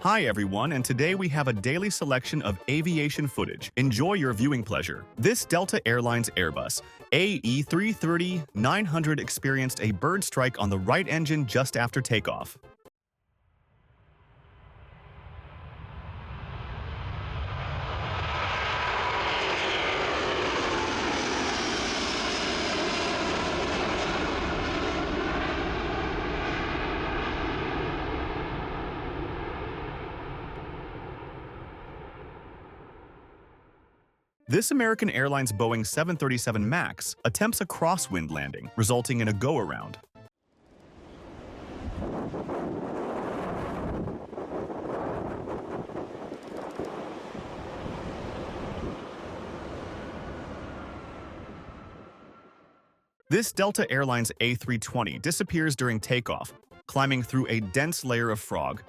Hi everyone, and today we have a daily selection of aviation footage. Enjoy your viewing pleasure. This Delta Airlines Airbus AE330-900 experienced a bird strike on the right engine just after takeoff. This American Airlines Boeing 737 MAX attempts a crosswind landing, resulting in a go-around. This Delta Airlines A320 disappears during takeoff, climbing through a dense layer of fog,